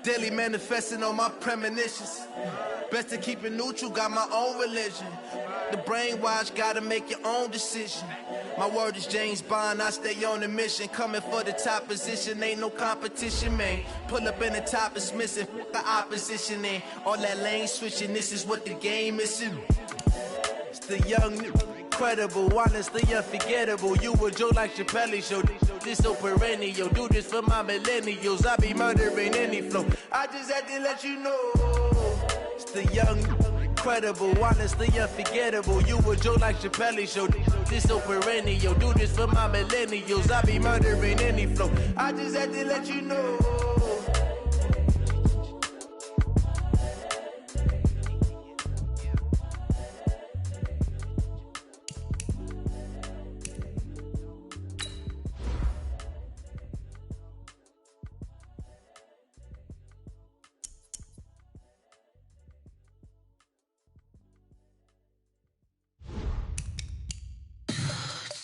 Daily manifesting on my premonitions. Best to keep it neutral, got my own religion. The brainwash, gotta make your own decision. My word is James Bond, I stay on a mission. Coming for the top position, ain't no competition, man. Pull up in the top, it's missing, the opposition ain't. All that lane switching, this is what the game is. It's the young, incredible, honestly unforgettable. You a joke like Chappelle show, this so perennial. Do this for my millennials, I be murdering any flow. I just had to let you know. It's the young, incredible, honestly unforgettable. You a joke like Chappelle show, this so perennial. Do this for my millennials, I be murdering any flow. I just had to let you know.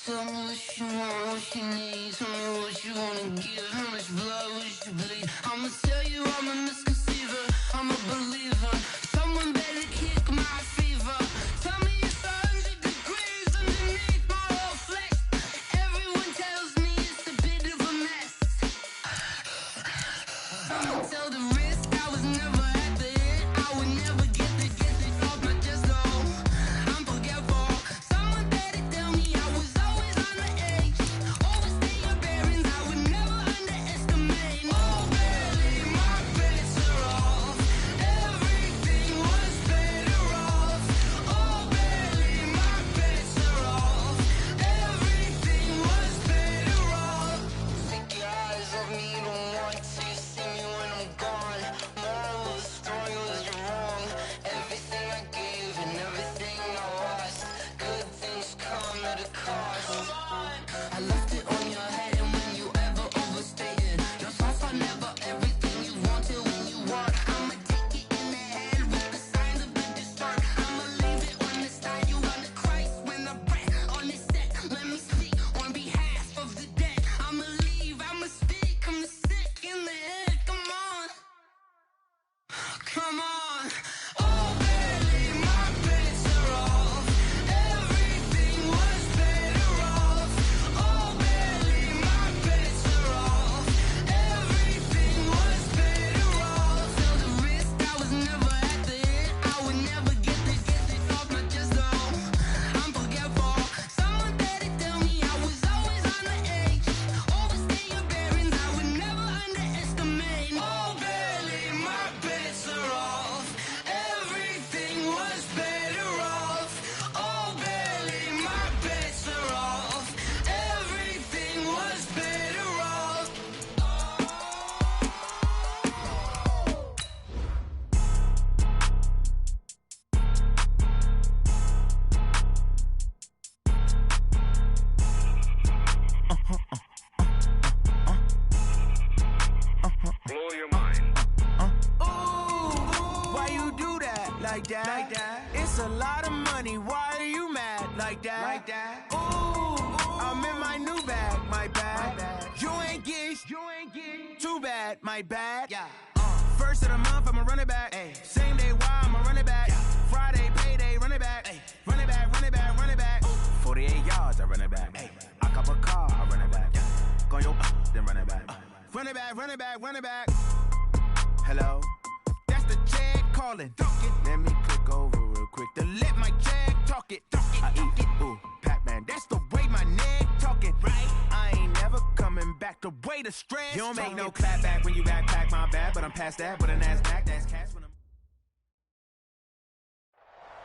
Tell me what you want, what you need. Tell me what you wanna give. How much blood would you bleed? I'ma tell you I'm a misconceiver. I'm a believer. Someone better kick my fever. Tell me it's 100 degrees underneath my whole flesh. Everyone tells me it's a bit of a mess. I'ma tell the risk I was never at the end. I would never get this off my chest though. I'm forgetful. Someone better tell me I was always on the edge. Overstay your bearings, I would never underestimate. Oh, barely, my bets are off. Everything was better off. Oh, barely, my bets are off. Everything was better off. Take your eyes off me, don't want to see me when I'm gone. Moral of the story was you're wrong. Everything I gave and everything I lost. Good things come at a cost. I left it on your head, and when you ever overstated your thoughts are never everything you wanted when you want. I'ma take it in the head with the signs of the distort. I'ma leave it on the side. You wanna Christ when I breath on this set. Let me speak on behalf of the dead. I'ma leave, I'ma speak. I'm sick in the head. Come on, come on. Oh, barely, my bets are off. Everything was better off. Oh, barely, my bets are off. Everything was better off. Till the risk, I was never at the end. I would never get this off my chest though. I'm forgetful. Someone better tell me I was always on the edge. Overstay your bearings, I would never underestimate. Oh, barely, my bets are off. Everything was better off. Oh, barely, my bets are off. Everything was better off. Blow your mind. Why you do that? Like that? Like that? It's a lot of money. Why are you mad? Like that? Like that? Ooh, I'm in my new bag. My bad. You ain't get. Too bad. My bad. Yeah. First of the month, I'ma run it back. Ay. Same day, why I'ma run it back. Friday, payday, run it back. Ay. Run it back, run it back, run it back. 48 yards, I run it back. Ay. I cop a car, I run it back. Go yo, then run it back. Run it back, run it back, run it back. Hello? That's the check calling. Let me click over real quick to let my check talk it. I eat it, ooh, Pac-Man. That's the way my neck talking. Right? I ain't never coming back the way the stress. You don't make no clap back when you backpack, my bad. But I'm past that, but a NASDAQ, that's cash when I'm...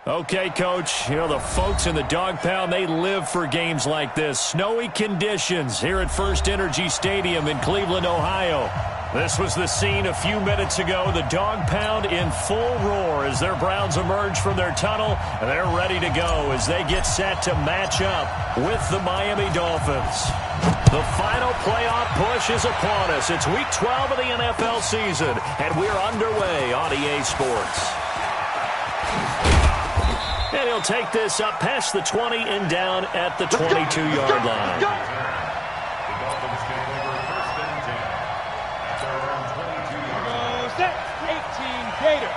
Okay, Coach, you know, the folks in the Dog Pound, they live for games like this. Snowy conditions here at First Energy Stadium in Cleveland, Ohio. This was the scene a few minutes ago. The Dog Pound in full roar as their Browns emerge from their tunnel. And they're ready to go as they get set to match up with the Miami Dolphins. The final playoff push is upon us. It's Week 12 of the NFL season, and we're underway on EA Sports. And he'll take this up past the 20 and down at the 22-yard line. set, 18 Gator.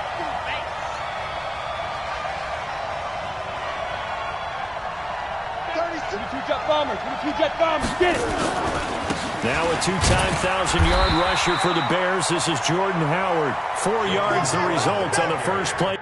Two-jet bombers, two-jet bombers, get it! Now a two-time 1,000-yard rusher for the Bears. This is Jordan Howard. 4 yards the result on the first play.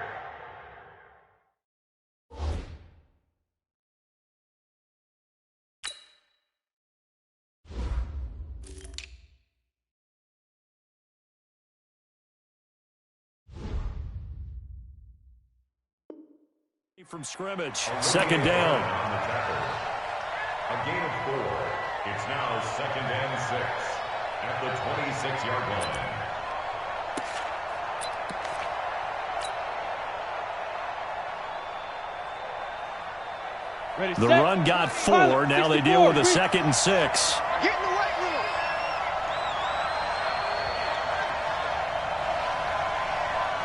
From scrimmage, second down. A gain of 4. It's now 2nd and 6 at the 26-yard line. The run got 4. Now they deal with a 2nd and 6. Get in the right room.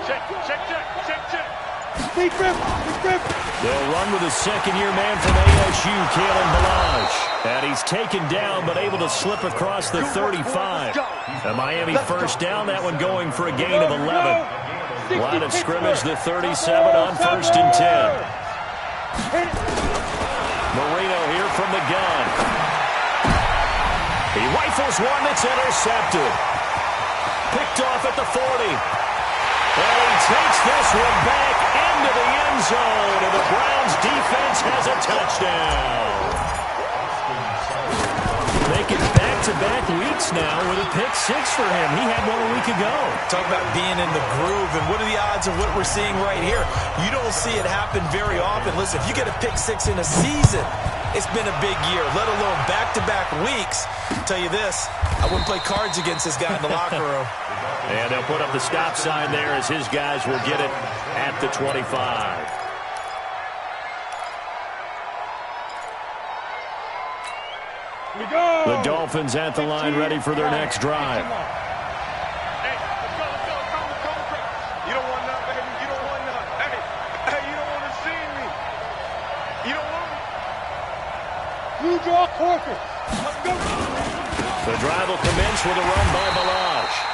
Check. Deep rip. They'll run with a second-year man from ASU, Kalen Balazs. And he's taken down, but able to slip across the 35. A Miami first down, that one going for a gain of 11. Line of scrimmage, the 37 on 1st and 10. Marino here from the gun. He rifles one that's intercepted. Picked off at the 40. And he takes this one back into the end zone, and the Browns defense has a touchdown. Making back-to-back weeks now with a pick 6 for him. He had one a week ago. Talk about being in the groove, and what are the odds of what we're seeing right here? You don't see it happen very often. Listen, if you get a pick 6 in a season, it's been a big year, let alone back-to-back weeks. I'll tell you this, I wouldn't play cards against this guy in the locker room. And they'll put up the stop sign there as his guys will get it at the 25. We go. The Dolphins at the line ready for their next drive. Hey, let's go. You don't want none, baby. You don't want none. Hey, you don't want to see me. You don't want me. You draw Corker. Let's go. The drive will commence with a run by Balazs.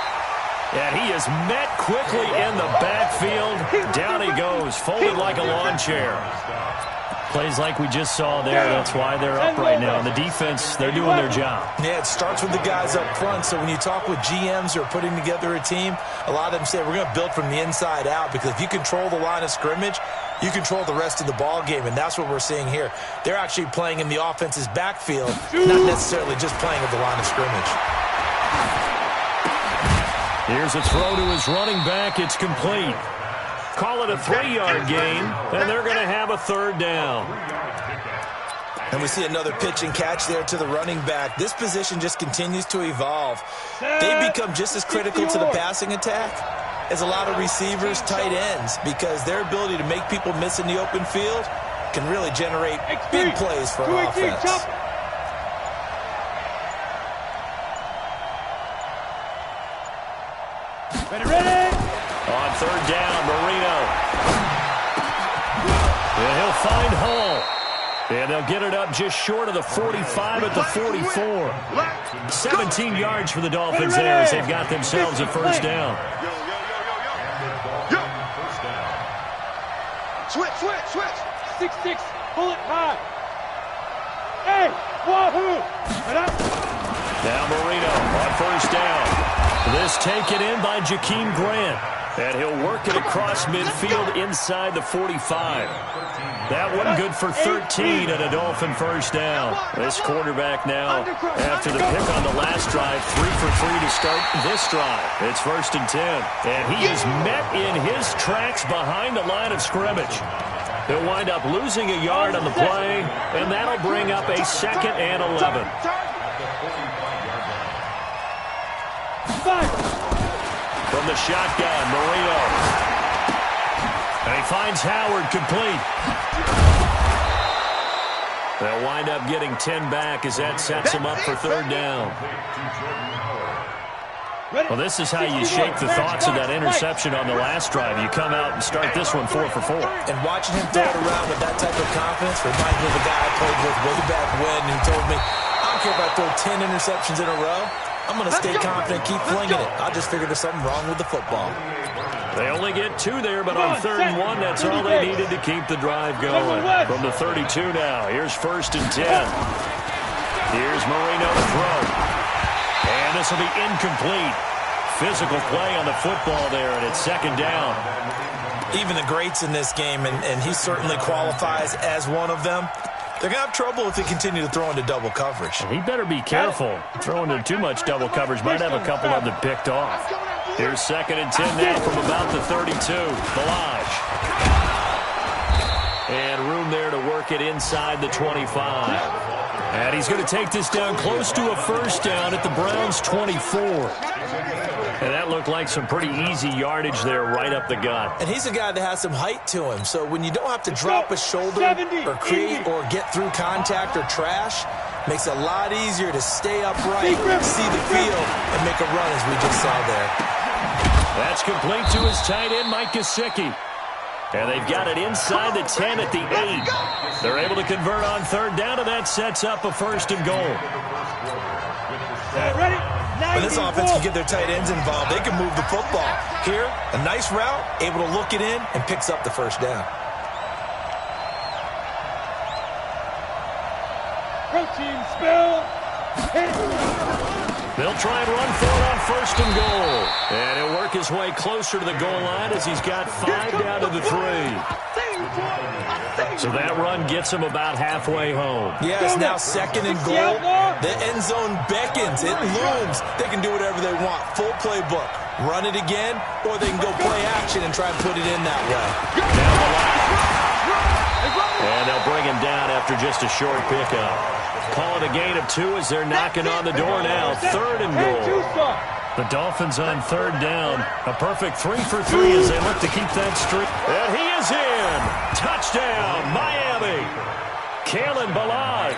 And he is met quickly in the backfield. Down he goes, folded like a lawn chair. Plays like we just saw there. That's why they're up right now. And the defense, they're doing their job. Yeah, it starts with the guys up front. So when you talk with GMs who are putting together a team, a lot of them say we're going to build from the inside out, because if you control the line of scrimmage, you control the rest of the ball game, and that's what we're seeing here. They're actually playing in the offense's backfield, not necessarily just playing at the line of scrimmage. Here's a throw to his running back. It's complete. Call it a 3-yard gain, and they're going to have a 3rd down. And we see another pitch and catch there to the running back. This position just continues to evolve. They become just as critical to the passing attack as a lot of receivers, tight ends, because their ability to make people miss in the open field can really generate big plays for our offense. Ready. On 3rd down, Marino. And he'll find Hall. And they'll get it up just short of the 45 at the 44. 17 yards for the Dolphins there as they've got themselves a first down. Switch. 6-6, bullet high. Hey, wahoo. Now Marino on first down. This taken in by Jakeem Grant. And he'll work it across midfield inside the 45. That one good for 13 and a Dolphin first down. This quarterback now, after the pick on the last drive, 3 for 3 to start this drive. It's 1st and 10. And he is met in his tracks behind the line of scrimmage. He'll wind up losing a yard on the play, and that'll bring up a 2nd and 11. From the shotgun, Marino. And he finds Howard complete. They'll wind up getting 10 back as that sets him up for 3rd down. Well, this is how you shake the thoughts of that interception on the last drive. You come out and start this one 4 for 4. And watching him throw it around with that type of confidence reminds me of a guy I played with way back when, and he told me, I don't care if I throw 10 interceptions in a row. I'm going to stay confident, keep flinging it. I just figured there's something wrong with the football. They only get 2 there, but on 3rd and 1, that's all they needed to keep the drive going. From the 32 now, here's 1st and 10. Here's Marino to throw. And this will be incomplete. Physical play on the football there, and it's 2nd down. Even the greats in this game, and he certainly qualifies as one of them, they're going to have trouble if they continue to throw into double coverage. He better be careful. Throwing into too much double coverage might have a couple of them picked off. Here's 2nd and 10 now from about the 32. Balaj. And room there to work it inside the 25. And he's going to take this down close to a 1st down at the Browns' 24. And that looked like some pretty easy yardage there right up the gut. And he's a guy that has some height to him. So when you don't have to drop a shoulder or create or get through contact or trash, makes it a lot easier to stay upright, see the field, and make a run as we just saw there. That's complete to his tight end, Mike Gesicki. And they've got it inside the 10 at the 8. They're able to convert on 3rd down, and that sets up a 1st and goal. Ready? When this offense can get their tight ends involved, they can move the football. Here, a nice route, able to look it in, and picks up the 1st down. Protein spill. They'll try and run for it on 1st and goal. And he'll work his way closer to the goal line as he's got 5 down to the 3. So that run gets him about halfway home. Yeah, it's now 2nd and goal. The end zone beckons. It looms. They can do whatever they want. Full playbook. Run it again, or they can go play action and try and put it in that way. Down the line. And they'll bring him down after just a short pickup. Call it a gain of 2 as they're knocking on the door now. 3rd and goal. The Dolphins on 3rd down. A perfect 3 for 3 as they look to keep that streak. And he is in. Touchdown, Miami. Kalen Balaj,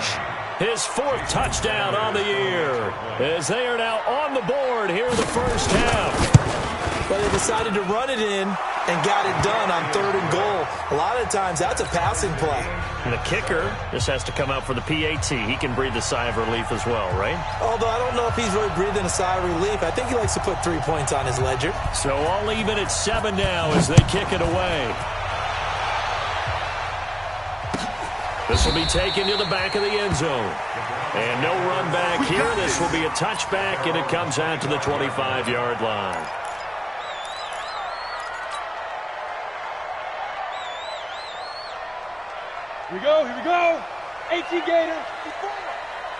his 4th touchdown on the year, as they are now on the board here in the 1st half. But they decided to run it in and got it done on 3rd and goal. A lot of times, that's a passing play. And the kicker just has to come out for the PAT. He can breathe a sigh of relief as well, right? Although I don't know if he's really breathing a sigh of relief. I think he likes to put 3 points on his ledger. So all even at 7 now as they kick it away. This will be taken to the back of the end zone. And no run back here. This will be a touchback, and it comes out to the 25-yard line. Here we go. 18 Gator.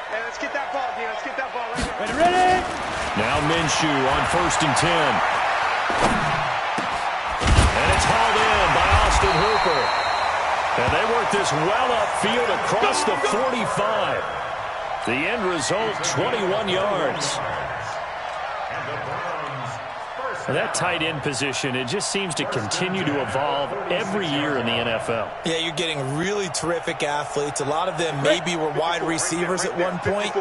Hey, let's get that ball, Dean. Let's get that ball right here. Ready? Now Minshew on 1st and 10. And it's hauled in by Austin Hooper. And they work this well upfield across the 45. The end result, 21 yards. And that tight end position, it just seems to continue to evolve every year in the NFL. Yeah, you're getting really terrific athletes. A lot of them maybe were wide receivers at one point.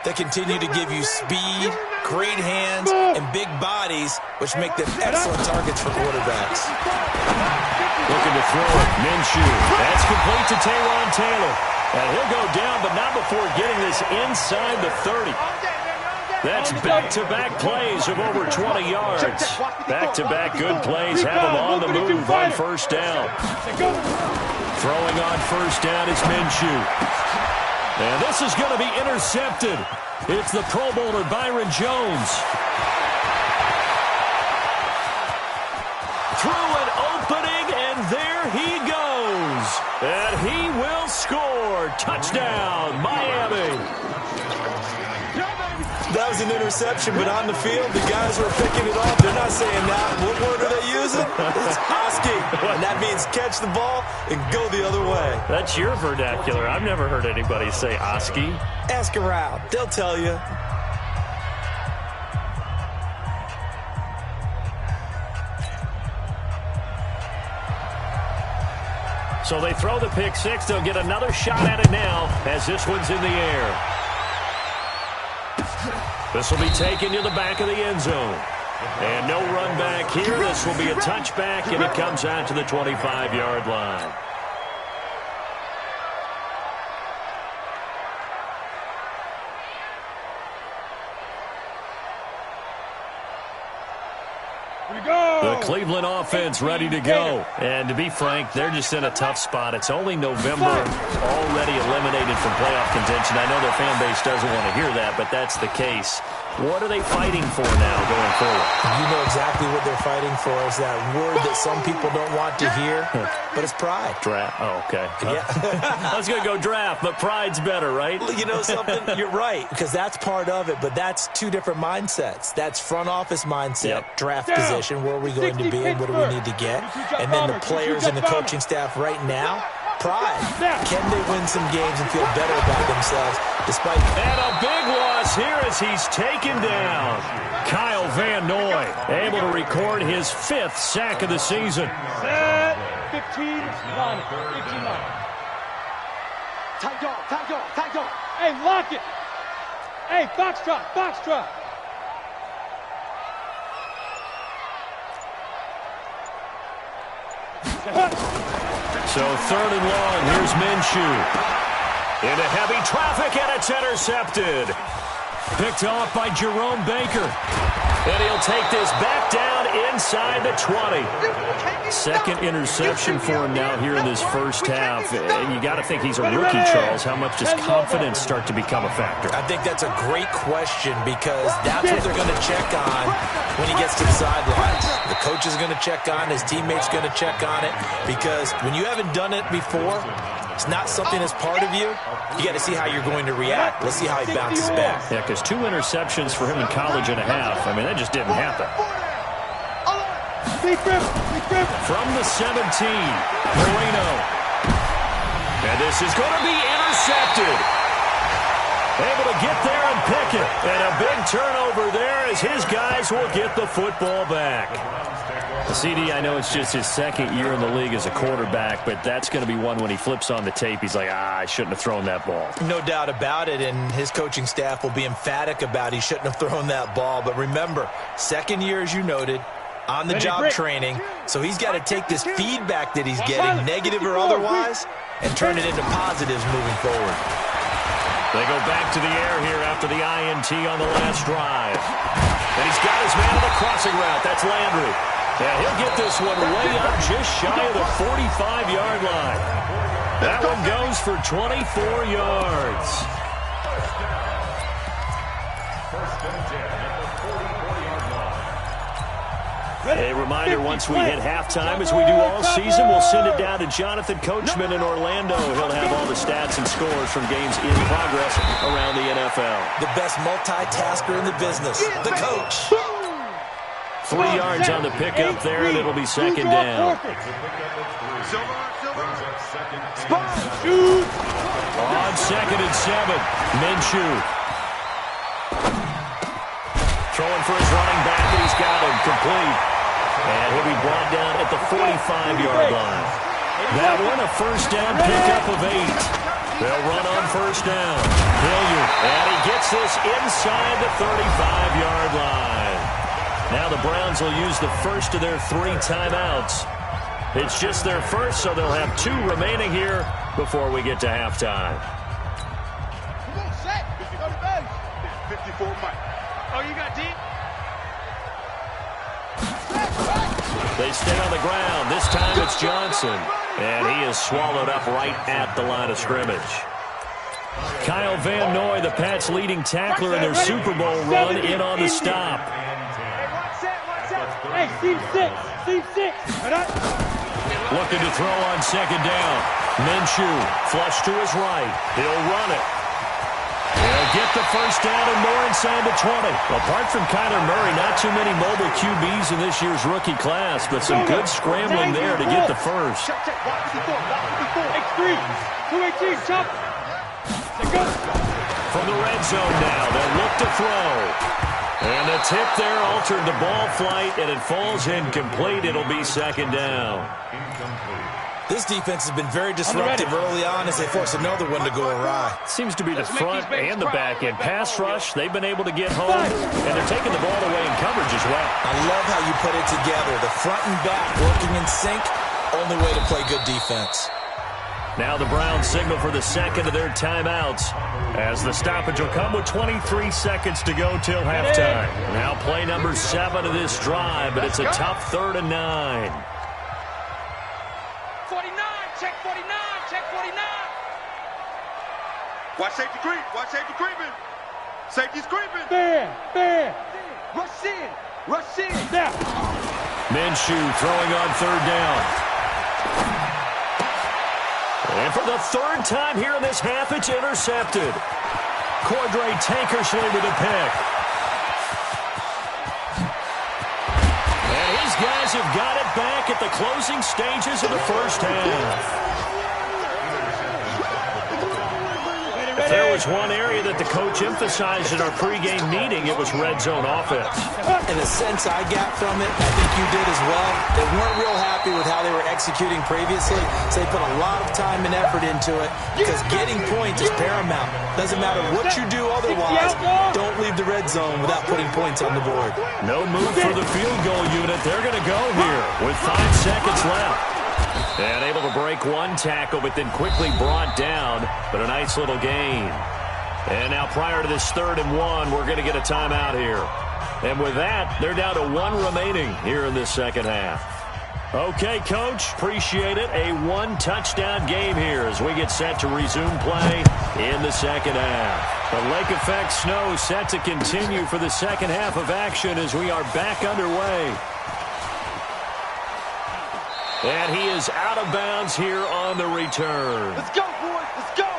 They continue to give you speed, great hands, and big bodies, which make them excellent targets for quarterbacks. Looking to throw it, Minshew. That's complete to Taywan Taylor. And he'll go down, but not before getting this inside the 30. That's back-to-back plays of over 20 yards. Back-to-back good plays have them on the move on 1st down. Throwing on 1st down is Minshew. And this is going to be intercepted. It's the Pro Bowler Byron Jones. Through an opening, and there he goes. And he will score. Touchdown, Miami. That was an interception, but on the field, the guys who are picking it off, they're not saying that. What word are they using? It's asking. And that means catch the ball and go the other way. That's your vernacular. I've never heard anybody say Oski. Ask around. They'll tell you. So they throw the pick 6. They'll get another shot at it now as this one's in the air. This will be taken to the back of the end zone. And no run back here. This will be a touchback, and it comes out to the 25-yard line. Cleveland offense ready to go. And to be frank, they're just in a tough spot. It's only November, already eliminated from playoff contention. I know their fan base doesn't want to hear that, but that's the case. What are they fighting for now going forward? You know exactly what they're fighting for. Is that word that some people don't want to hear, but it's pride. Draft. Oh, okay. Yeah. I was going to go draft, but pride's better, right? You know something? You're right, because that's part of it, but that's two different mindsets. That's front office mindset, draft position, where are we going to be and what do we need to get? And then the players and the coaching staff right now, pride. Can they win some games and feel better about themselves despite... And a big loss here as he's taken down. Kyle Van Noy able to record his 5th sack of the season. 15-9. 15-9. Tight dog. Hey, lock it. Hey, box drop. So 3rd and long, here's Minshew. Into heavy traffic, and it's intercepted. Picked off by Jerome Baker. And he'll take this back down inside the 20. 2nd interception for him now here in this first half. And you got to think he's a rookie, Charles. How much does confidence start to become a factor? I think that's a great question because that's what they're going to check on when he gets to the sidelines. The coach is going to check on, his teammate's going to check on it, because when you haven't done it before, it's not something that's part of you. You got to see how you're going to react. Let's see how he bounces back. Yeah, because 2 interceptions for him in college and a half. I mean, that just didn't happen. From the 17, Moreno. And this is going to be intercepted. Able to get there and pick it. And a big turnover there as his guys will get the football back. CD, I know it's just his 2nd year in the league as a quarterback, but that's going to be one when he flips on the tape, he's like, I shouldn't have thrown that ball. No doubt about it, and his coaching staff will be emphatic about he shouldn't have thrown that ball. But remember, 2nd year, as you noted, on-the-job training, so he's got to take this feedback that he's getting, negative or otherwise, and turn it into positives moving forward. They go back to the air here after the INT on the last drive. And he's got his man on the crossing route. That's Landry. Yeah, he'll get this one way up just shy of the 45-yard line. That one goes for 24 yards. A reminder, once we hit halftime, as we do all season, we'll send it down to Jonathan Coachman in Orlando. He'll have all the stats and scores from games in progress around the NFL. The best multitasker in the business, the coach. 3 yards on the pickup there, and it'll be 2nd down. On 2nd and 7, Minshew. Throwing for his running back, and he's got him complete. And he'll be brought down at the 45-yard line. That one, a 1st down pickup of 8. They'll run on 1st down. Hilliard, and he gets this inside the 35-yard line. Now the Browns will use the first of their 3 timeouts. It's just their first, so they'll have 2 remaining here before we get to halftime. Come on, set. 54 Mike. Oh, you got deep? They stay on the ground. This time it's Johnson. And he is swallowed up right at the line of scrimmage. Kyle Van Noy, the Pats' leading tackler in their Super Bowl run, in on the stop. Hey, seam 6. Looking to throw on 2nd down. Minshew, flush to his right. He'll run it. They'll get the 1st down and more inside the 20. Apart from Kyler Murray, not too many mobile QBs in this year's rookie class, but some good scrambling there to get the first. X3, 218, chop. From the red zone now, they'll look to throw. And the tip there altered the ball flight, and it falls incomplete. It'll be 2nd down. This defense has been very disruptive early on as they force another one to go awry. Seems to be the front and the back end. Pass rush, they've been able to get home, and they're taking the ball away in coverage as well. I love how you put it together. The front and back working in sync, only way to play good defense. Now the Browns signal for the second of their timeouts, as the stoppage will come with 23 seconds to go till halftime. Now play number 7 of this drive, but it's a tough 3rd and 9. 49, check 49, check 49. Watch safety creep. Watch safety creeping. Safety's creeping. Bam. Rush in. Now. Minshew throwing on 3rd down. And for the 3rd time here in this half, it's intercepted. Cordray Tankersley with a pick. And his guys have got it back at the closing stages of the first half. If there was one area that the coach emphasized in our pregame meeting, it was red zone offense. In a sense I got from it, I think you did as well. They weren't real happy with how they were executing previously, so they put a lot of time and effort into it because getting points is paramount. Doesn't matter what you do otherwise, don't leave the red zone without putting points on the board. No move for the field goal unit. They're going to go here with 5 seconds left. And able to break one tackle, but then quickly brought down. But a nice little gain. And now prior to this 3rd and 1, we're going to get a timeout here. And with that, they're down to 1 remaining here in this second half. Okay, Coach, appreciate it. A 1-touchdown game here as we get set to resume play in the second half. The lake effect snow set to continue for the second half of action as we are back underway. And he is out of bounds here on the return. Let's go, boys. Let's go.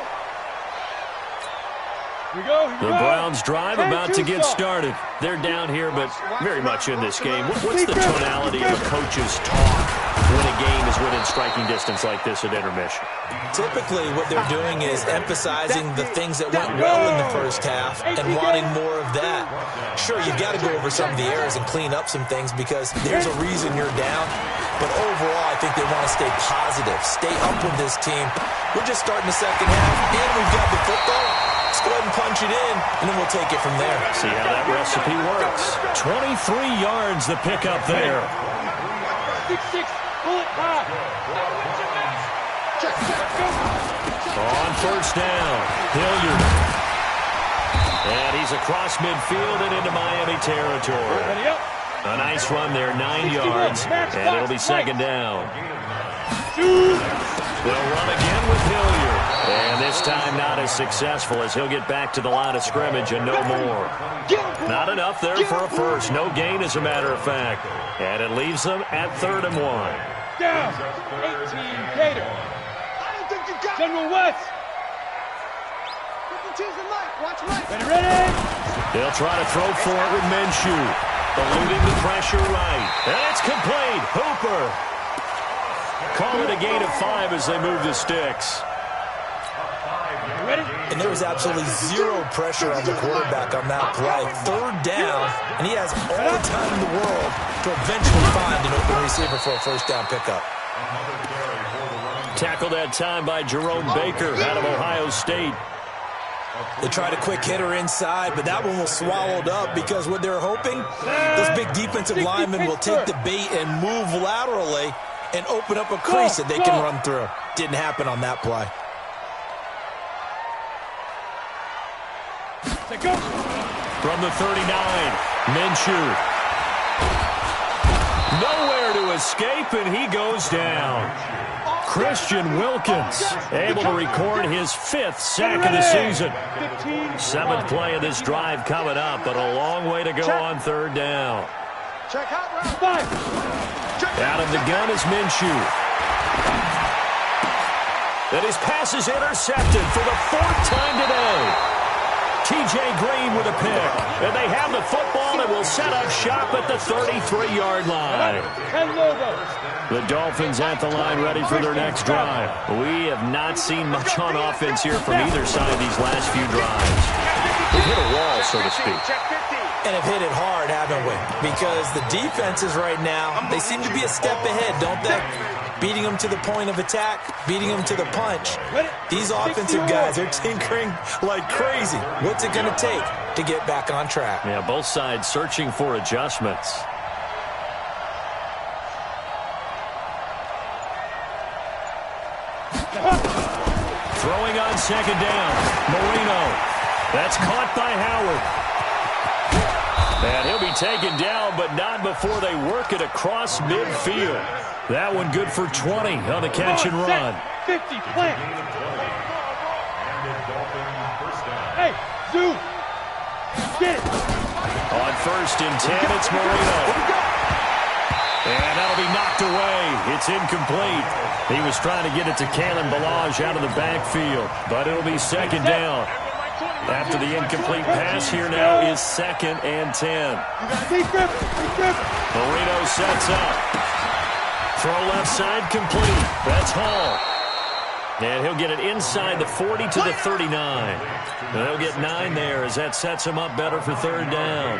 Here we go. The Browns drive about to get started. They're down here, but very much in this game. What's the tonality of a coach's talk when a game is within striking distance like this at intermission? Typically, what they're doing is emphasizing the things that went well in the first half and wanting more of that. Sure, you've got to go over some of the errors and clean up some things because there's a reason you're down. But overall, I think they want to stay positive, stay up with this team. We're just starting the second half, and we've got the football. Let's go ahead and punch it in, and then we'll take it from there. See how that recipe works. 23 yards the pickup there. 6-6, pull it high. On 1st down, Hilliard. And he's across midfield and into Miami territory. Ready up. A nice run there, 9 yards, and it'll be 2nd down. They'll run again with Hilliard. And this time not as successful as he'll get back to the line of scrimmage and no more. Not enough there for a first. No gain, as a matter of fact. And it leaves them at 3rd and 1. Down. 18, Gator. I don't think you got it. General West. Watch right. Ready. They'll try to throw for it with Minshew. Eluding the pressure right. And it's complete. Hooper. Call it a gain of 5 as they move the sticks. And there was absolutely zero pressure on the quarterback on that play. 3rd down, and he has all the time in the world to eventually find an open receiver for a 1st down pickup. Tackled that time by Jerome Baker out of Ohio State. They tried a quick hitter inside, but that one was swallowed up because what they're hoping, those big defensive linemen will take the bait and move laterally and open up a crease that they can run through. Didn't happen on that play. From the 39, Minshew. Nowhere to escape, and he goes down. Christian Wilkins able to record his 5th sack of the season. 7th play of this drive coming up, but a long way to go on 3rd down. Out of the gun is Minshew. And his pass is intercepted for the 4th time today. T.J. Green with a pick. And they have the football and will set up shop at the 33-yard line. The Dolphins at the line ready for their next drive. We have not seen much on offense here from either side of these last few drives. We've hit a wall, so to speak. And have hit it hard, haven't we? Because the defenses right now, they seem to be a step ahead, don't they? Beating them to the point of attack, beating them to the punch. These offensive guys are tinkering like crazy. What's it going to take to get back on track? Yeah, both sides searching for adjustments. Throwing on second down. Marino. That's caught by Howard. And he'll be taken down, but not before they work it across midfield. That one good for 20 on the catch and run. 50, plant. Hey, Zoo. Get it. On first and 10, it's Marino. And that'll be knocked away. It's incomplete. He was trying to get it to Kalen Ballage out of the backfield, but it'll be second down. After the incomplete pass, here now is second and 10. Marino sets up. Throw left side complete. That's Hall. And he'll get it inside the 40 to the 39. And they'll get 9 there as that sets him up better for third down.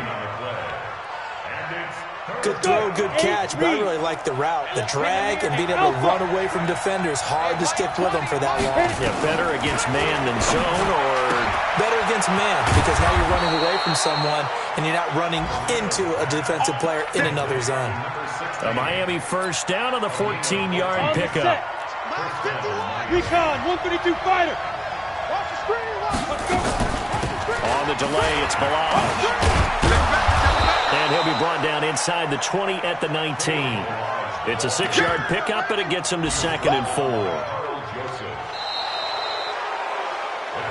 Good throw, good catch, but I really like the route. The drag and being able to run away from defenders. Hard to stick with them for that long. Yeah, better against man than zone, or better against man, because now you're running away from someone and you're not running into a defensive player in another zone. A Miami first down on the 14-yard pickup. Recon, 132 fighter. On the delay, it's Ballage. And he'll be brought down inside the 20 at the 19. It's a 6-yard pickup, and it gets him to second and 4.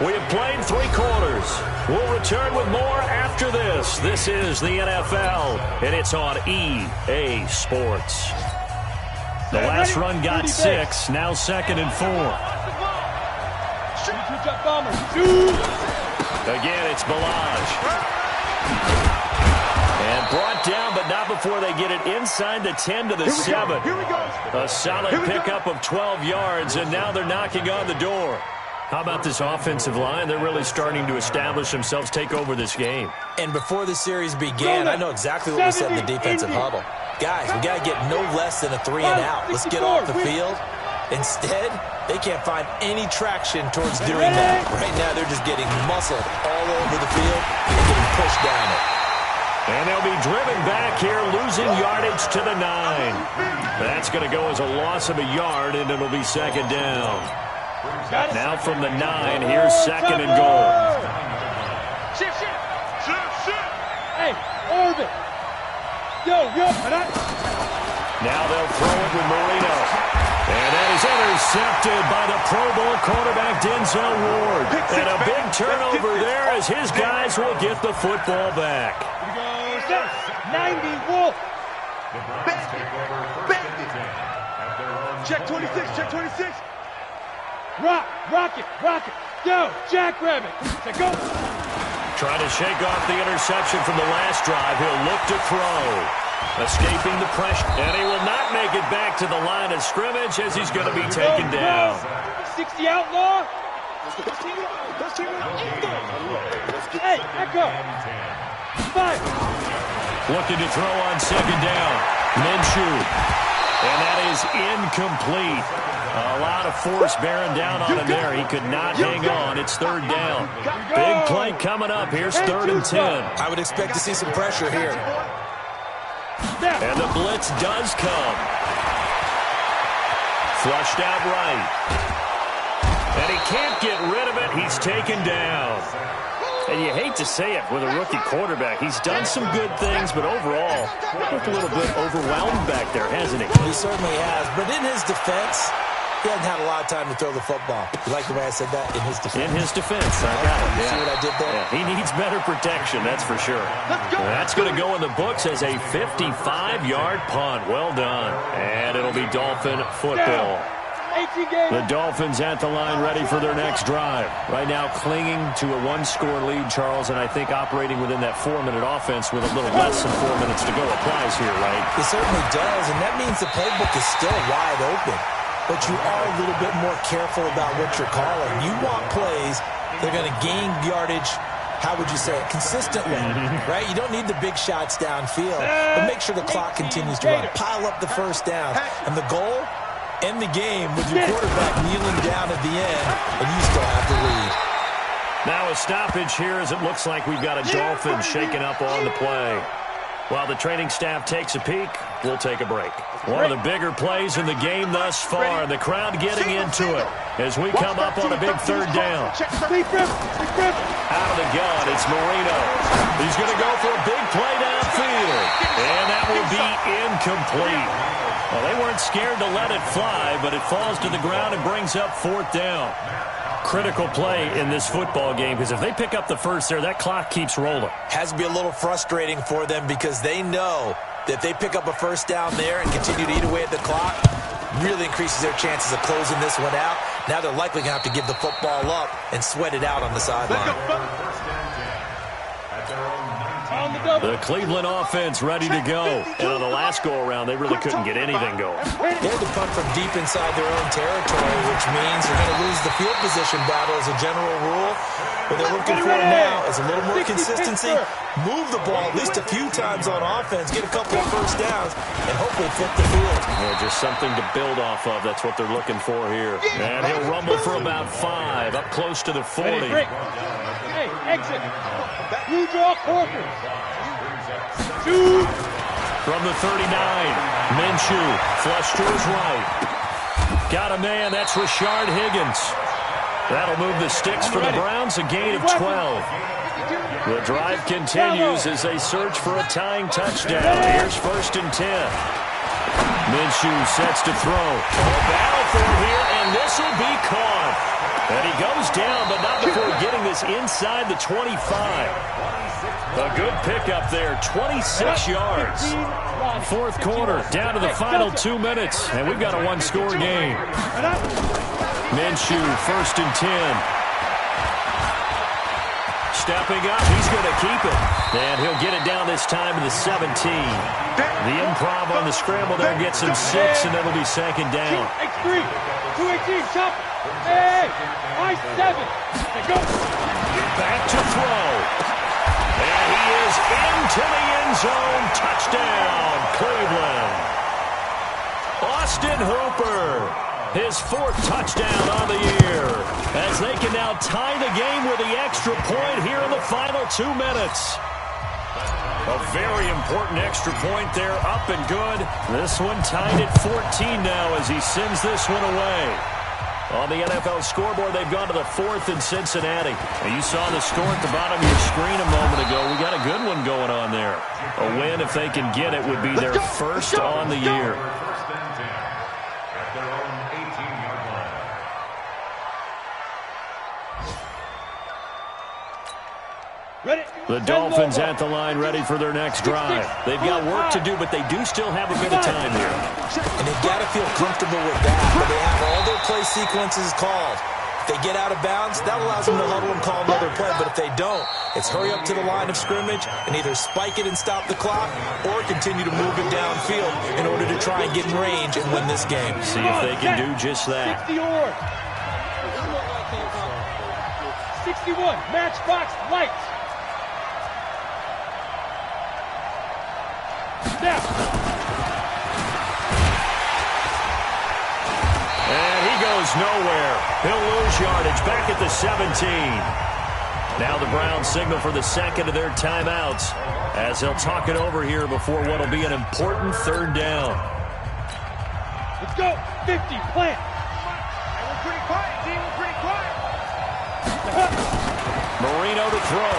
We have played 3 quarters. We'll return with more after this. This is the NFL, and it's on EA Sports. The last run got 6, now second and 4. Again, it's Ballage. And brought down, but not before they get it inside the 10 to the 7. A solid pickup of 12 yards, and now they're knocking on the door. How about this offensive line? They're really starting to establish themselves, take over this game. And before the series began, I know exactly what we said in the defensive huddle. Guys, we got to get no less than a 3 and out. Let's get off the field. Instead, they can't find any traction towards doing that. Right now, they're just getting muscled all over the field and getting pushed down it. And they'll be driven back here, losing yardage to the 9. That's going to go as a loss of a yard, and it'll be second down. Now from the 9, here's second and goal. Hey, Orbit. Yo. Now they'll throw it with Marino. And that is intercepted by the Pro Bowl quarterback Denzel Ward. And a big turnover there as his guys will get the football back. 90, Wolf. Check 26, check 26. Rocket. Yo, Jackrabbit. Go. Trying to shake off the interception from the last drive. He'll look to throw. Escaping the pressure. And he will not make it back to the line of scrimmage as he's going to be taken down. 60 outlaw. Hey, Echo. 5. Looking to throw on second down. Minshew. And that is incomplete. A lot of force bearing down on him there. He could not hang on. It's third down. Big play coming up. Here's third and 10. I would expect to see some pressure here. And the blitz does come. Flushed out right. And he can't get rid of it. He's taken down. And you hate to say it with a rookie quarterback. He's done some good things, but overall, looked a little bit overwhelmed back there, hasn't he? He certainly has. But in his defense, he hasn't had a lot of time to throw the football. You like the way I said that? In his defense. In his defense. I got it. See what I did there? Yeah, he needs better protection, that's for sure. That's going to go in the books as a 55-yard punt. Well done. And it'll be Dolphin football. The Dolphins at the line ready for their next drive. Right now clinging to a 1-score lead, Charles, and I think operating within that 4-minute offense with a little less than 4 minutes to go applies here, right? It certainly does, and that means the playbook is still wide open. But you are a little bit more careful about what you're calling. You want plays that are going to gain yardage, how would you say it, consistently, right? You don't need the big shots downfield, but make sure the clock continues to run. Pile up the first down, and the goal, end the game with your quarterback kneeling down at the end, and you still have the lead. Now a stoppage here as it looks like we've got a Dolphin shaken up on the play. While the training staff takes a peek, we'll take a break. One of the bigger plays in the game thus far. The crowd getting into it as we come up on a big third down. Out of the gun, it's Marino. He's going to go for a big play downfield. And that will be incomplete. Well, they weren't scared to let it fly, but it falls to the ground and brings up fourth down. Critical play in this football game, because if they pick up the first there, that clock keeps rolling. Has to be a little frustrating for them because they know that if they pick up a first down there and continue to eat away at the clock, really increases their chances of closing this one out. Now they're likely going to have to give the football up and sweat it out on the sideline. The Cleveland offense ready to go. And on the last go-around, they really couldn't get anything going. They had to punt from deep inside their own territory, which means they're going to lose the field position battle as a general rule. What they're looking for now is a little more consistency, move the ball at least a few times on offense, get a couple of first downs, and hopefully flip the field. Yeah, just something to build off of. That's what they're looking for here. And he'll rumble for about 5, up close to the 40. Hey, exit. Blue draw corners. Shoot. From the 39, Minshew, flush to his right. Got a man, that's Rashard Higgins. That'll move the sticks for the Browns, a gain of 12. The drive continues as they search for a tying touchdown. Here's 1st and 10. Minshew sets to throw. A battle for it here, and this will be caught. And he goes down, but not before getting this inside the 25. A good pickup there, 26 yards. Fourth quarter, down to the final 2 minutes, and we've got a one-score game. Minshew, 1st and 10. Stepping up, he's going to keep it. And he'll get it down this time to the 17. The improv on the scramble there gets him 6, and it'll be 2nd down. X3, 218, chop. Hey, I7. Go. Back to throw. And he is into the end zone. Touchdown, Cleveland. Austin Hooper, his 4th touchdown on the year, as they can now tie the game with the extra point here in the final 2 minutes. A very important extra point there, up and good. This one tied at 14 now as he sends this one away. On the NFL scoreboard, they've gone to the 4th in Cincinnati. And you saw the score at the bottom of your screen a moment ago. We got a good one going on there. A win, if they can get it, would be their 1st on the year. The Dolphins at the line ready for their next drive. They've got work to do, but they do still have a bit of time here. And they've got to feel comfortable with that, but they have all their play sequences called. If they get out of bounds, that allows them to huddle and call another play, but if they don't, it's hurry up to the line of scrimmage and either spike it and stop the clock or continue to move it downfield in order to try and get in range and win this game. See if they can do just that. 61, matchbox lights. Snap. And he goes nowhere. He'll lose yardage back at the 17. Now the Browns signal for the 2nd of their timeouts as they'll talk it over here before what will be an important 3rd down. Let's go. 50, plant. We're pretty quiet, team. We're pretty quiet. Marino to throw.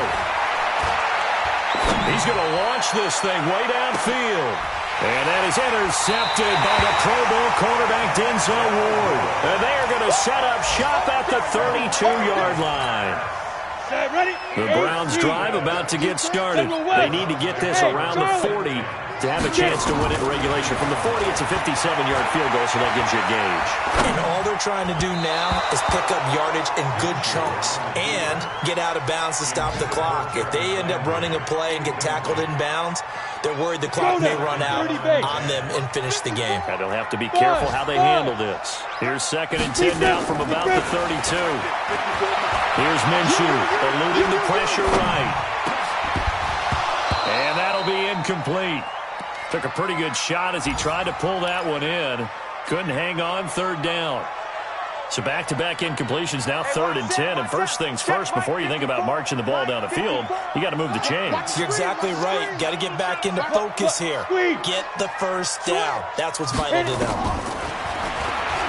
He's going to launch this thing way downfield. And that is intercepted by the Pro Bowl cornerback Denzel Ward. And they are going to set up shop at the 32-yard line. The Browns drive about to get started. They need to get this around the 40 to have a chance to win it in regulation. From the 40, it's a 57-yard field goal, so that gives you a gauge. And all they're trying to do now is pick up yardage in good chunks and get out of bounds to stop the clock. If they end up running a play and get tackled in bounds, they're worried the clock may run out on them and finish the game. And they'll have to be careful how they handle this. Here's 2nd and 10 now from about the 32. Here's Minshew, eluding the pressure right. And that'll be incomplete. Took a pretty good shot as he tried to pull that one in. Couldn't hang on, 3rd down. So back-to-back incompletions, now 3rd and 10. And first things first, before you think about marching the ball down the field, you got to move the chains. You're exactly right. Got to get back into focus here. Get the first down. That's what's vital to them.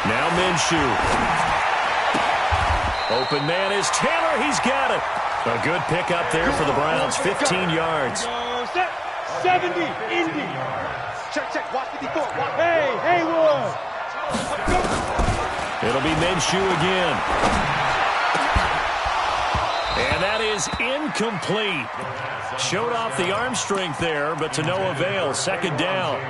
Now Minshew. Open man is Taylor. He's got it. A good pickup there for the Browns. 15 yards. 70, Indy. Check. Watch 54. Hey, Haywood. It'll be Minshew again. And that is incomplete. Showed off the arm strength there, but to no avail. 2nd down.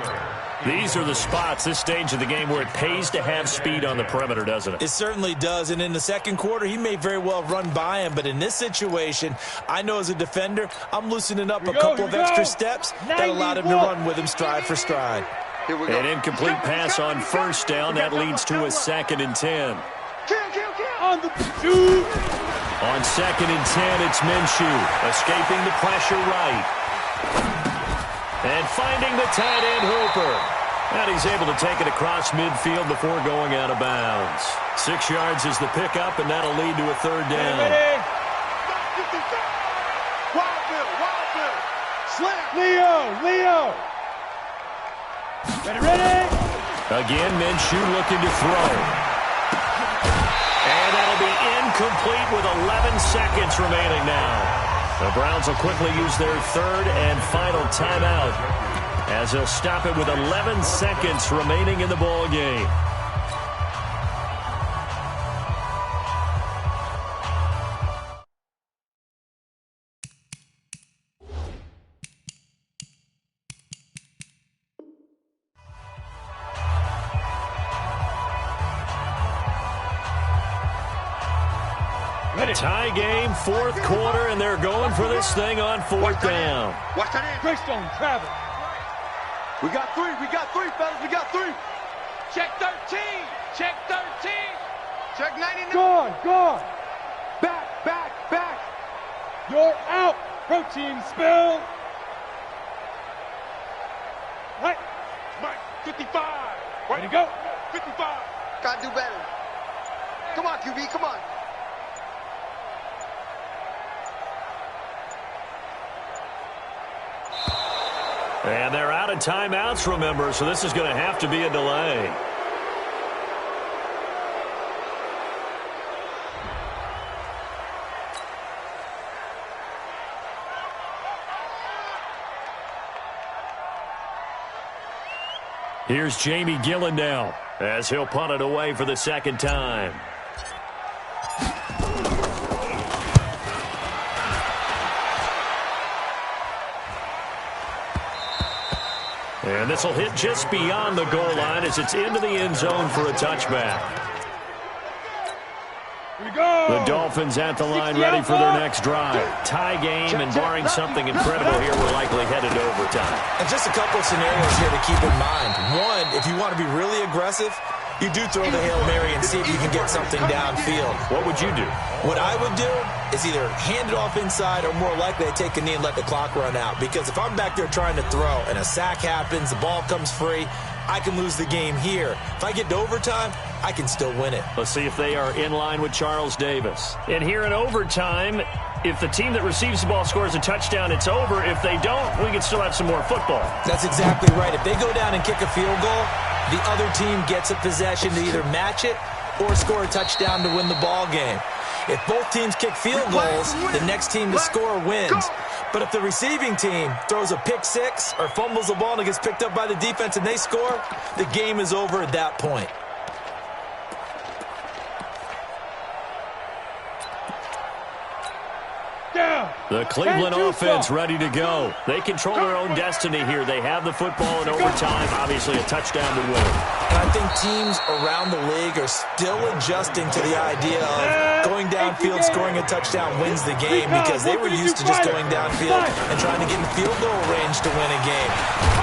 These are the spots, this stage of the game, where it pays to have speed on the perimeter, doesn't it? It certainly does, and in the second quarter, he may very well run by him, but in this situation, I know as a defender, I'm loosening up a couple of extra steps that allowed him to run with him stride for stride. An incomplete pass on 1st down. That leads to a 2nd and 10. On the two. On 2nd and 10, it's Minshew. Escaping the pressure right. And finding the tight end Hooper. And he's able to take it across midfield before going out of bounds. 6 yards is the pickup, and that'll lead to a 3rd down. Wild Slam. Leo. Ready. Again, Minshew looking to throw. And that'll be incomplete with 11 seconds remaining now. The Browns will quickly use their 3rd and final timeout as they'll stop it with 11 seconds remaining in the ball game. Tie game, 4th quarter, and they're going for this thing on 4th down. Watch that in. Greystone, Travis. We got 3, fellas. We got 3. Check 13. Check 13. Check 99. Gone. Back. You're out. Protein spill. Right. Mike, 55. Ready to go. 55. Gotta do better. Come on, QB, come on. And they're out of timeouts, remember, so this is going to have to be a delay. Here's Jamie Gillen now as he'll punt it away for the 2nd time. And this will hit just beyond the goal line as it's into the end zone for a touchback. Here we go. The Dolphins at the line ready for their next drive. Tie game, and barring something incredible here, we're likely headed to overtime. And just a couple of scenarios here to keep in mind. One, if you want to be really aggressive, you do throw the Hail Mary and see if you can get something downfield. What would you do? What I would do is either hand it off inside or more likely I take a knee and let the clock run out. Because if I'm back there trying to throw and a sack happens, the ball comes free, I can lose the game here. If I get to overtime, I can still win it. Let's see if they are in line with Charles Davis. And here in overtime, if the team that receives the ball scores a touchdown, it's over. If they don't, we can still have some more football. That's exactly right. If they go down and kick a field goal, the other team gets a possession to either match it or score a touchdown to win the ball game. If both teams kick field goals, the next team to score wins. But if the receiving team throws a pick six or fumbles the ball and it gets picked up by the defense and they score, the game is over at that point. The Cleveland offense ready to go. They control their own destiny here. They have the football in overtime. Obviously, a touchdown would win. And I think teams around the league are still adjusting to the idea of going downfield, scoring a touchdown wins the game because they were used to just going downfield and trying to get in field goal range to win a game.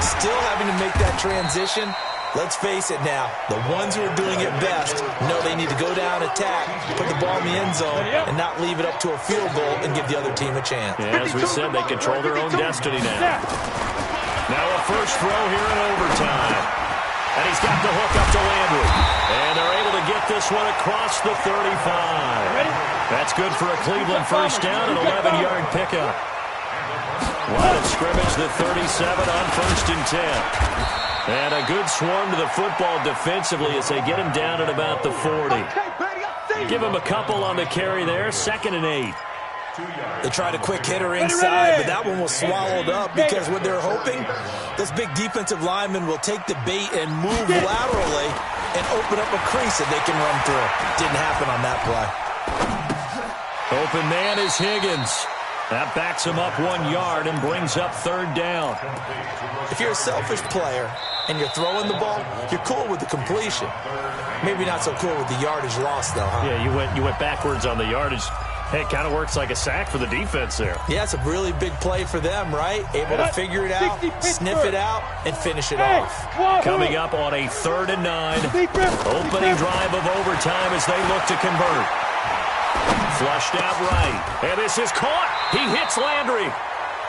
Still having to make that transition. Let's face it now, the ones who are doing it best know they need to go down, attack, put the ball in the end zone, and not leave it up to a field goal and give the other team a chance. Yeah, as we said, they control their own destiny now. Now a first throw here in overtime. And he's got the hook up to Landry. And they're able to get this one across the 35. That's good for a Cleveland first down, an 11-yard pickup. Line of scrimmage, the 37 on 1st and 10. And a good swarm to the football defensively as they get him down at about the 40. Give him a couple on the carry there, 2nd and 8. They tried a quick hitter inside, but that one was swallowed up because what they're hoping, those big defensive linemen will take the bait and move laterally and open up a crease that they can run through. Didn't happen on that play. Open man is Higgins. That backs him up 1 yard and brings up 3rd down. If you're a selfish player and you're throwing the ball, you're cool with the completion. Maybe not so cool with the yardage loss, though, huh? Yeah, you went backwards on the yardage. Hey, it kind of works like a sack for the defense there. Yeah, it's a really big play for them, right? Able to figure it out, sniff it out, and finish it off. Coming up on a 3rd and 9. Opening drive of overtime as they look to convert. Flushed out right. And this is caught. He hits Landry.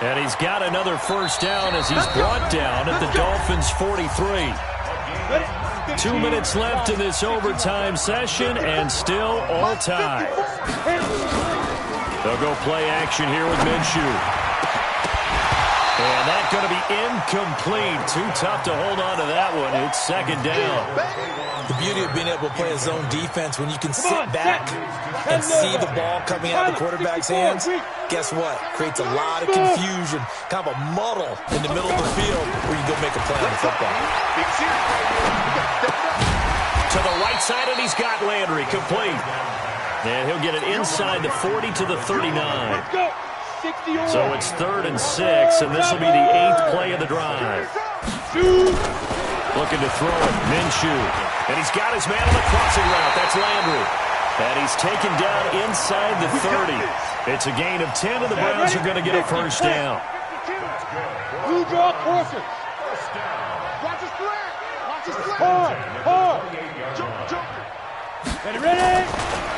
And he's got another first down as he's brought down at the Dolphins' 43. 2 minutes left in this overtime session, and still all tied. They'll go play action here with Minshew. And that's going to be incomplete. Too tough to hold on to that one. It's 2nd down. The beauty of being able to play a zone defense when you can sit back and see the ball coming out of the quarterback's hands, guess what? Creates a lot of confusion, kind of a muddle in the middle of the field where you go make a play on the football. To the right side, and he's got Landry complete. And he'll get it inside the 40 to the 39. So it's 3rd and 6, and this will be the 8th play of the drive. Looking to throw it, Minshew. And he's got his man on the crossing route. That's Landry. And he's taken down inside the 30. It's a gain of 10, and the Browns are going to get a first down. Blue draw courses. Watch his flag. Watch his flag. Hard. Ready?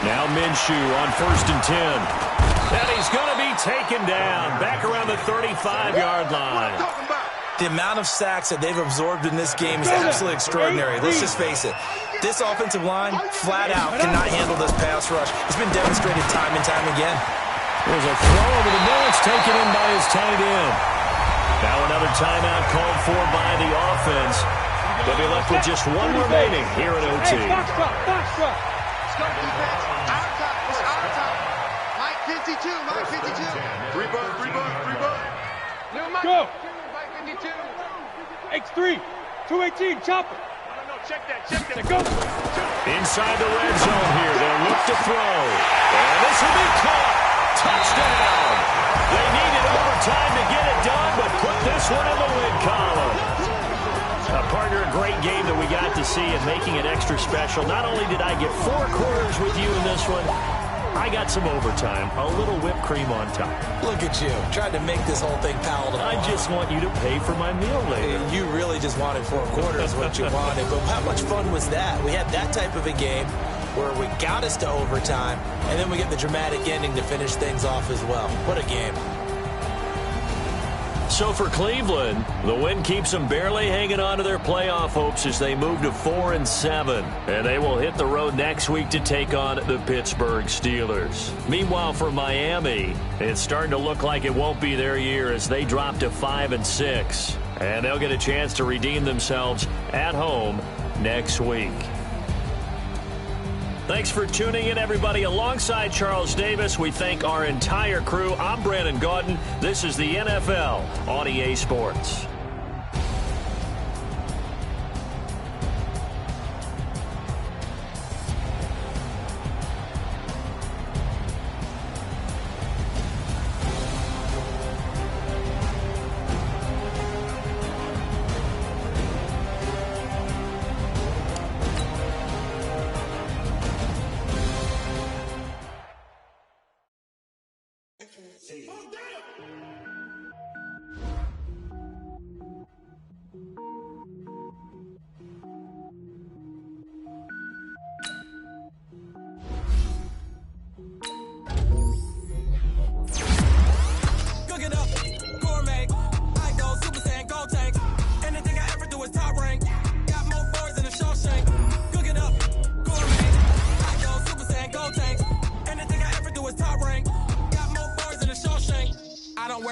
Now Minshew on 1st and 10. And he's going to be taken down back around the 35-yard line. The amount of sacks that they've absorbed in this game is absolutely extraordinary. Let's just face it. This offensive line, flat out, cannot handle this pass rush. It's been demonstrated time and time again. There's a throw over the middle. It's taken in by his tight end. Now another timeout called for by the offense. They'll be left with just one remaining here at OT. Box drop. Mike 52. Free butt. Go. Mike 52. X3. 218. Chopper. No, check that. Go. Inside the red zone here. They'll look to throw. And this will be caught. Touchdown. They needed overtime to get it done, but put this one in the win column. Partner, a great game that we got to see and making it extra special. Not only did I get 4 quarters with you in this one, I got some overtime, a little whipped cream on top. Look at you, trying to make this whole thing palatable. I just want you to pay for my meal later. You really just wanted 4 quarters, what you wanted. But how much fun was that? We had that type of a game where we got us to overtime, and then we get the dramatic ending to finish things off as well. What a game. So for Cleveland, the win keeps them barely hanging on to their playoff hopes as they move to 4-7. And they will hit the road next week to take on the Pittsburgh Steelers. Meanwhile, for Miami, it's starting to look like it won't be their year as they drop to 5-6. And they'll get a chance to redeem themselves at home next week. Thanks for tuning in, everybody. Alongside Charles Davis, we thank our entire crew. I'm Brandon Gaudin. This is the NFL on EA Sports.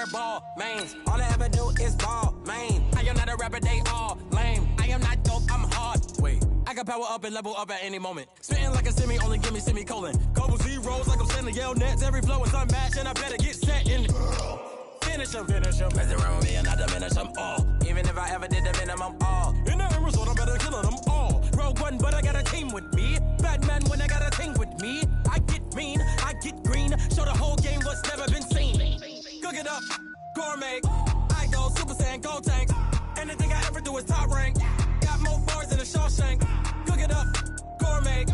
wear ball mains. All I ever do is ball main. I am not a rapper, they all lame. I am not dope, I'm hard. Wait, I can power up and level up at any moment. Spitting like a semi, only give me semicolon. Couple zeros like I'm sending yell nets. Every flow is unmatched, and I better get set in. Finish them. Mess around with me and I diminish them all. Even if I ever did the minimum, all. In the end result, I'm better killing them all. Rogue One, but I got a team with me. Batman when I got a team with me. I get mean, I get green. Show the whole game what's never been seen. Cook it up, gourmet. I go Super Saiyan, Gold Tank. Anything I ever do is top rank. Got more bars than a Shawshank. Cook it up, gourmet.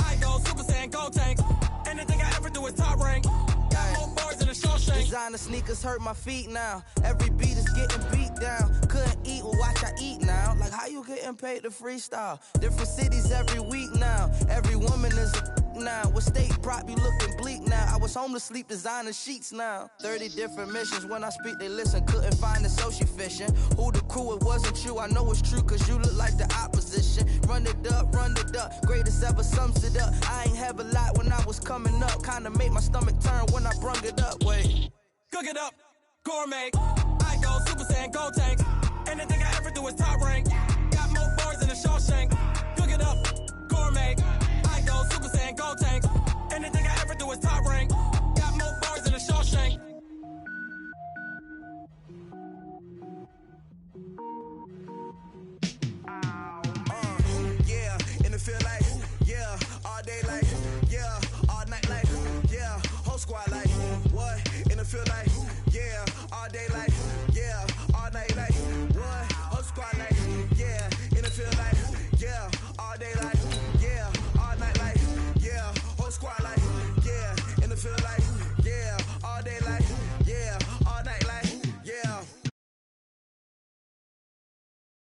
I go Super Saiyan, Gold Tank. Anything I ever do is top rank. Got more bars than a Shawshank. Designer sneakers hurt my feet now. Every beat is getting beat down. Couldn't eat, well watch I eat now. Like how you getting paid to freestyle? Different cities every week now. Every woman is a now. With state prop, you looking bleak now. I was home to sleep, designer sheets now. 30 different missions. When I speak, they listen. Couldn't find the social fishing. Who the crew? It wasn't you. I know it's true, cause you look like the opposition. Run it up. Greatest ever sums it up. I ain't have a lot when I was coming up. Kinda made my stomach turn when I brung it up. Wait. Cook it up, gourmet. I go Super Saiyan, Gold Tank. Anything I ever do is top rank. Got more bars than a Shawshank. Cook it up, gourmet. I go Super Saiyan, Gold Tank. Anything I ever do is top rank. Got more bars than a Shawshank. Yeah, in the field like, yeah, all day like, yeah, all night like, yeah, whole squad like, what? In the field like,